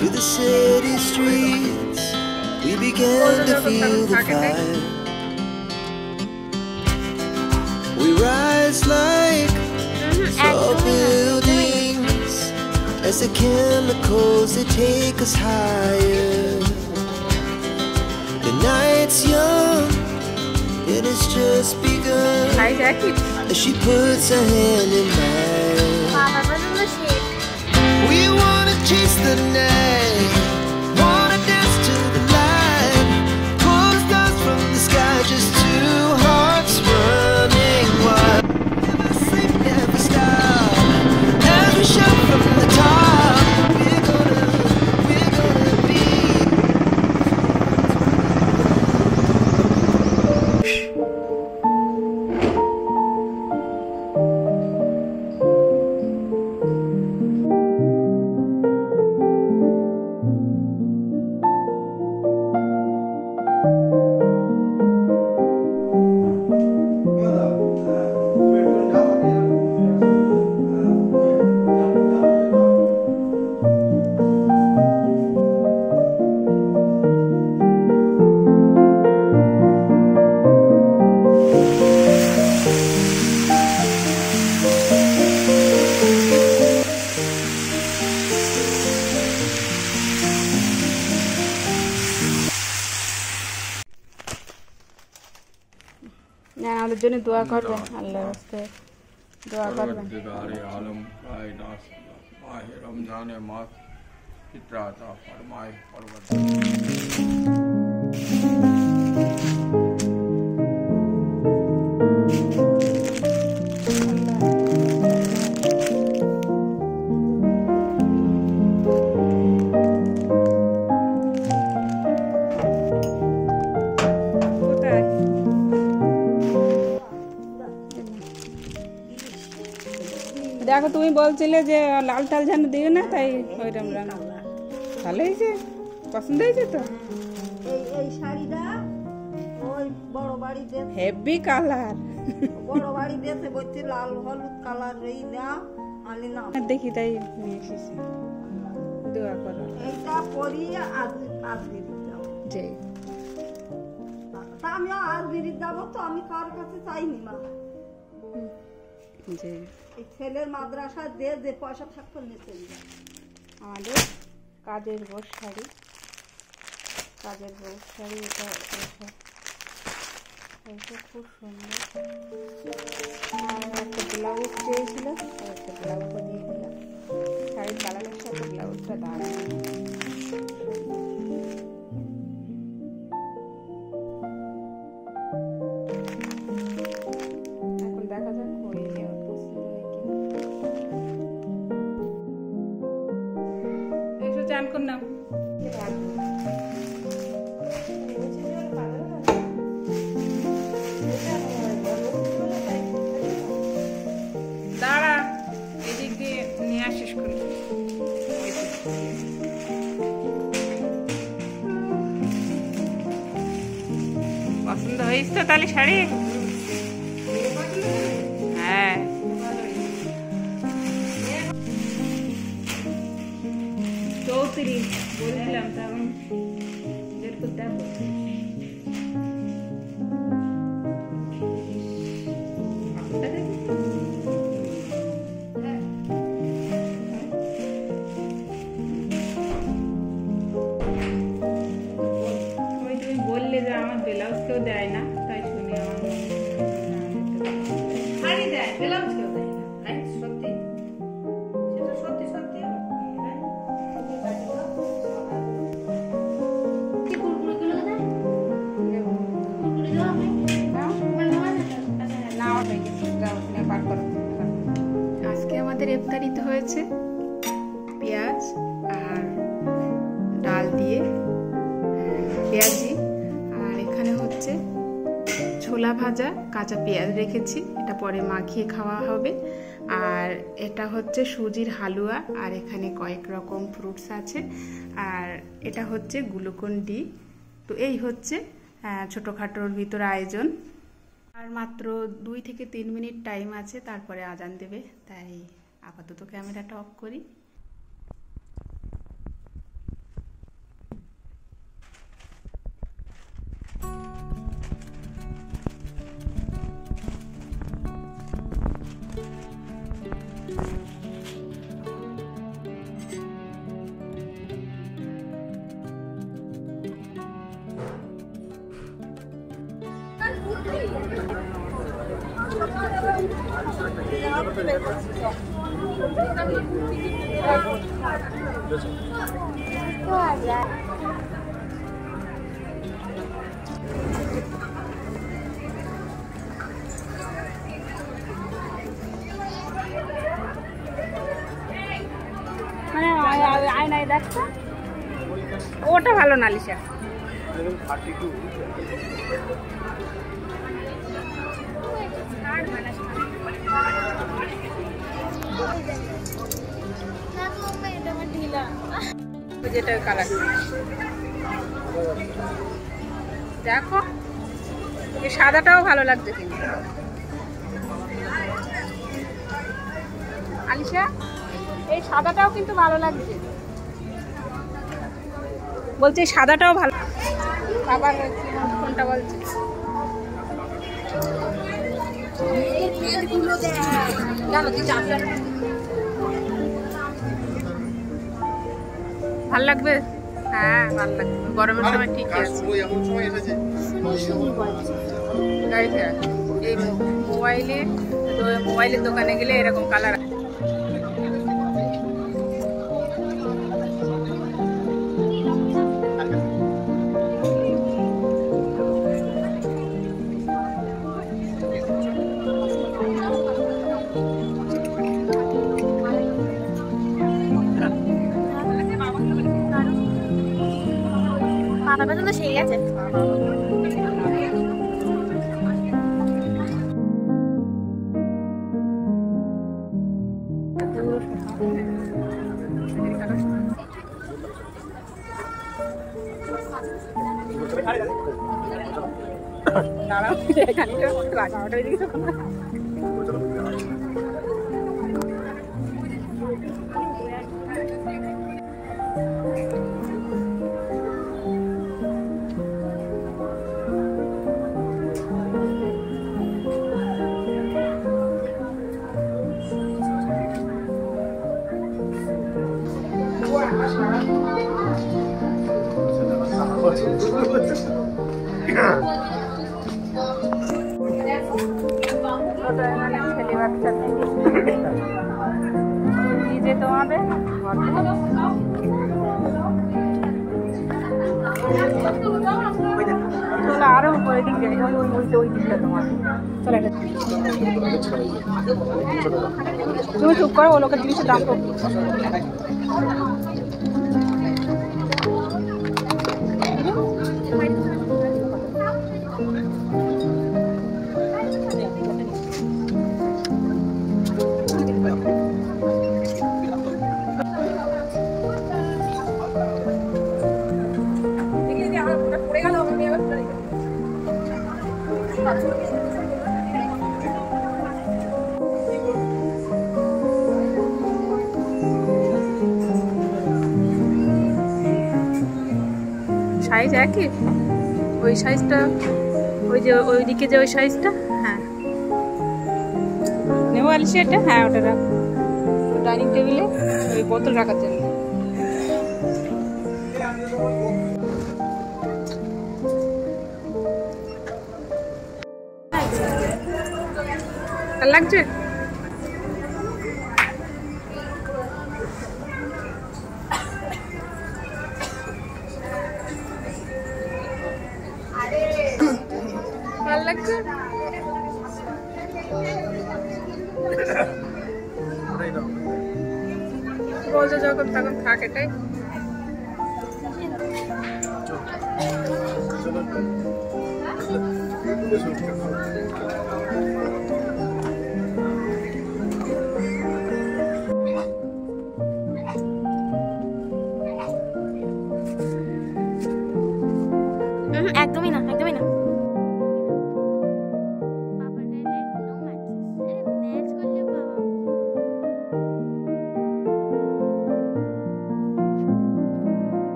to the city streets, we began to feel the fire. We rise like tall buildings as the chemicals that take us higher. The night's young, it has just begun. As she puts her hand in mine, we wanna chase the night, wanna dance to the light, pull the stars from the sky, just two hearts running wild. Never sleep, never stop, as we shout from the top. We're gonna be. আমাদের জন্য দোয়া করবেন, আল্লাহর রাস্তায় দোয়া করবেন। आलम कायनात माह रमजान माह फितरा अता फरमाए দেখো তুমি বলছিলে যে লাল টাল যেন দিও না, তাই ওইরকম রান্না ভালো হয়েছে, পছন্দ হয়েছে তো। এই শাড়িটা ওই বড় বাড়ি দেশে, হেভি কালার, বড় বাড়ি দেশে বলছে লাল হলুদ কালার এই না আনি না দেখি, তাই নিয়ে এসেছি। দোয়া করো এইটা পরিয়ে আজ বিরিদ যাবো। জি, তা আমিও আজ বিরিদ যাবো, তো আমি কার কাছে চাইনি মা। জি, এই ছেলের মাদ্রাসা দিয়ে যে পয়সা থাকতো নিতে আমাদের কাজের বউ শাড়ি, কাজের বউ শাড়ি, এটা খুব সুন্দর। আর একটা ব্লাউজ চেয়েছিল, একটা ব্লাউজও দিয়ে দিলাম। শাড়ির কালারের সাথে ব্লাউজটা দারুণ। এখন দেখা যাক ওই পছন্দ হয় কিনা। এসো চান করলাম। দাঁড়া, এদিক দিয়ে নিয়ে আসিস করে। পছন্দ হয়েছে তো তাহলে শাড়ি? হ্যাঁ, চৌত্রি বলছিলাম তখন যেরকম দেখো। বললে যে আমার ব্লাউজ কেউ দেয় না, তাই শুনে আমার শাড়ি দেয়, ব্লাউজ কেউ দেয় না। সত্যি, সেটা সত্যি সত্যি। আজকে আমাদের ইফতারিতে হয়েছে পেঁয়াজ আর ডাল দিয়ে পেঁয়াজি, আর এখানে হচ্ছে ছোলা ভাজা, কাঁচা পেঁয়াজ রেখেছি, এটা পরে মাখিয়ে খাওয়া হবে। আর এটা হচ্ছে সুজির হালুয়া, আর এখানে কয়েক রকম ফ্রুটস আছে, আর এটা হচ্ছে গ্লুকন ডি। তো এই হচ্ছে ছোটোখাটোর ভিতর আয়োজন। আর মাত্র 2 থেকে 3 মিনিট টাইম আছে, তারপরে আজান দেবে, তাই আপাতত ক্যামেরাটা অফ করি। আয়নায় দেখো ওটা ভালো না লিসা যেটা কালার দেখো এই সাদাটাও ভালো লাগছে কিন্তু আলিশা এই সাদাটাও কিন্তু ভালো লাগছে বলছে সাদাটাও ভালো আবার কোনটা বলছে ভাল লাগবে হ্যাঁ ভাল লাগবে গরমের সময় ঠিক আছে এই মোবাইলের দোকানে গেলে এরকম কালার মাথা তো সেই আছে তোমাদের আরো উপরে দিক যাই ওই দিকটা তোমার চলে তুমি চুপ করো ও লোকের জিনিসের দাম কম সাইজ একই ওই সাইজটা ওই যে ওইদিকে যে ওই সাইজটা হ্যাঁ নেবো আলিশা এটা হ্যাঁ ওটা রাখ ডাইনিং টেবিলে ওই বোতল রাখার জন্য আর লাগছে ভালো লাগছে রোজা যখন তখন থাক এটাই চলো